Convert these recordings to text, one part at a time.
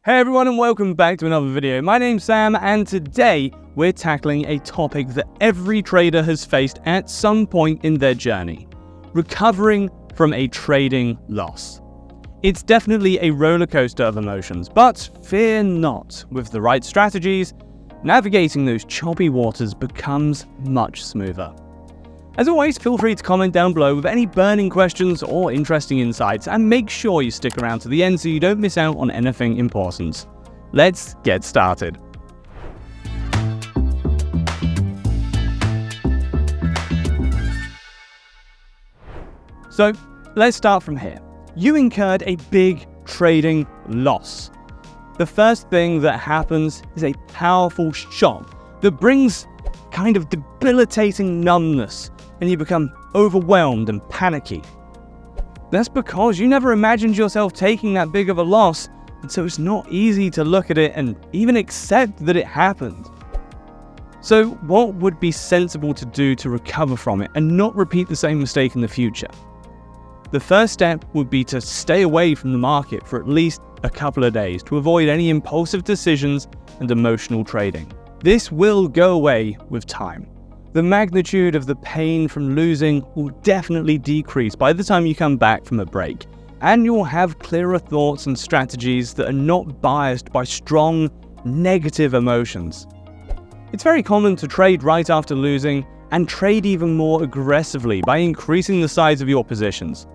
Hey everyone, and welcome back to another video. My name's Sam, and today we're tackling a topic that every trader has faced at some point in their journey: recovering from a trading loss. It's definitely a roller coaster of emotions, but fear not. With the right strategies, navigating those choppy waters becomes much smoother. As always, feel free to comment down below with any burning questions or interesting insights, and make sure you stick around to the end so you don't miss out on anything important. Let's get started. So, let's start from here. You incurred a big trading loss. The first thing that happens is a powerful shock that brings kind of debilitating numbness, and you become overwhelmed and panicky. That's because you never imagined yourself taking that big of a loss, and so it's not easy to look at it and even accept that it happened. So what would be sensible to do to recover from it and not repeat the same mistake in the future? The first step would be to stay away from the market for at least a couple of days to avoid any impulsive decisions and emotional trading. This will go away with time. The magnitude of the pain from losing will definitely decrease by the time you come back from a break, and you'll have clearer thoughts and strategies that are not biased by strong, negative emotions. It's very common to trade right after losing, and trade even more aggressively by increasing the size of your positions.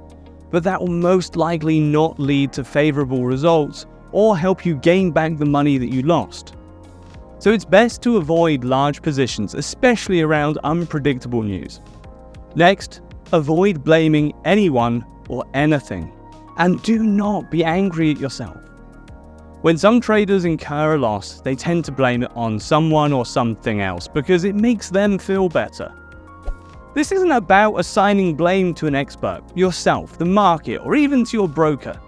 But that will most likely not lead to favorable results or help you gain back the money that you lost. So it's best to avoid large positions, especially around unpredictable news. Next, avoid blaming anyone or anything, and do not be angry at yourself. When some traders incur a loss, they tend to blame it on someone or something else because it makes them feel better. This isn't about assigning blame to an expert, yourself, the market, or even to your broker,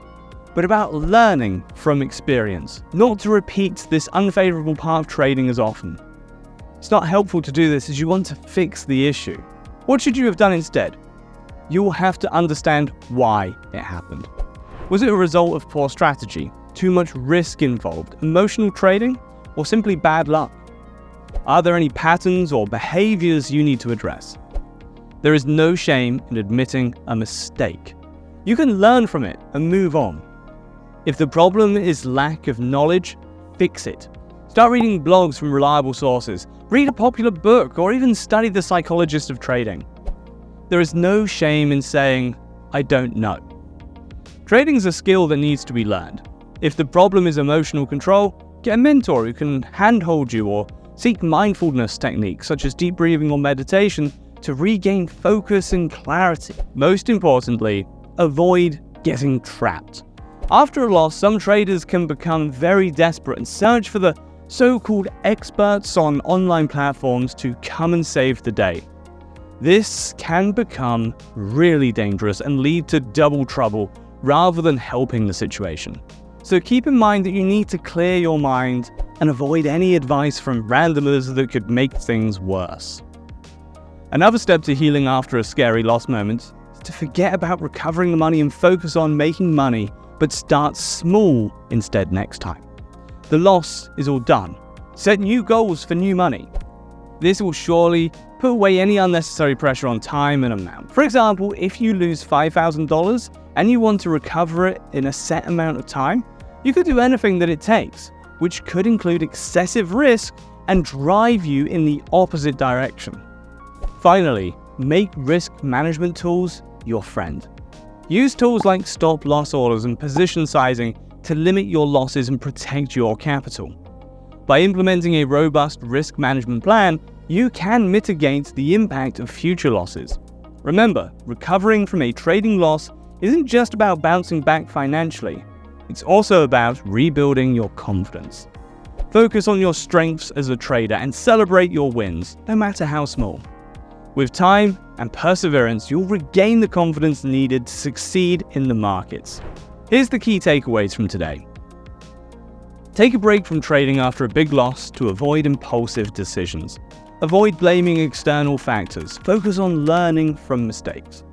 but about learning from experience, not to repeat this unfavorable part of trading as often. It's not helpful to do this as you want to fix the issue. What should you have done instead? You will have to understand why it happened. Was it a result of poor strategy, too much risk involved, emotional trading, or simply bad luck? Are there any patterns or behaviors you need to address? There is no shame in admitting a mistake. You can learn from it and move on. If the problem is lack of knowledge, fix it. Start reading blogs from reliable sources, read a popular book, or even study the psychologist of trading. There is no shame in saying, "I don't know." Trading is a skill that needs to be learned. If the problem is emotional control, get a mentor who can handhold you, or seek mindfulness techniques such as deep breathing or meditation to regain focus and clarity. Most importantly, avoid getting trapped. After a loss, some traders can become very desperate and search for the so-called experts on online platforms to come and save the day. This can become really dangerous and lead to double trouble rather than helping the situation. So keep in mind that you need to clear your mind and avoid any advice from randomers that could make things worse. Another step to healing after a scary loss moment is to forget about recovering the money and focus on making money, but start small instead next time. The loss is all done. Set new goals for new money. This will surely put away any unnecessary pressure on time and amount. For example, if you lose $5,000 and you want to recover it in a set amount of time, you could do anything that it takes, which could include excessive risk and drive you in the opposite direction. Finally, make risk management tools your friend. Use tools like stop loss orders and position sizing to limit your losses and protect your capital. By implementing a robust risk management plan, you can mitigate the impact of future losses. Remember, recovering from a trading loss isn't just about bouncing back financially. It's also about rebuilding your confidence. Focus on your strengths as a trader and celebrate your wins, no matter how small. With time and perseverance, you'll regain the confidence needed to succeed in the markets. Here's the key takeaways from today. Take a break from trading after a big loss to avoid impulsive decisions. Avoid blaming external factors. Focus on learning from mistakes.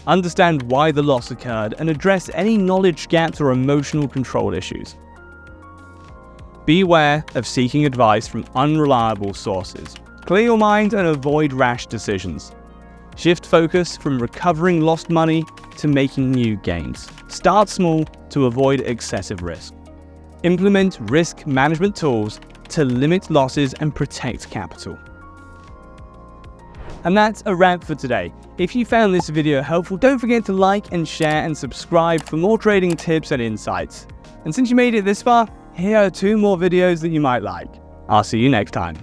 Understand why the loss occurred and address any knowledge gaps or emotional control issues. Beware of seeking advice from unreliable sources. Clear your mind and avoid rash decisions. Shift focus from recovering lost money to making new gains. Start small to avoid excessive risk. Implement risk management tools to limit losses and protect capital. And that's a wrap for today. If you found this video helpful, don't forget to like and share and subscribe for more trading tips and insights. And since you made it this far, here are 2 more videos that you might like. I'll see you next time.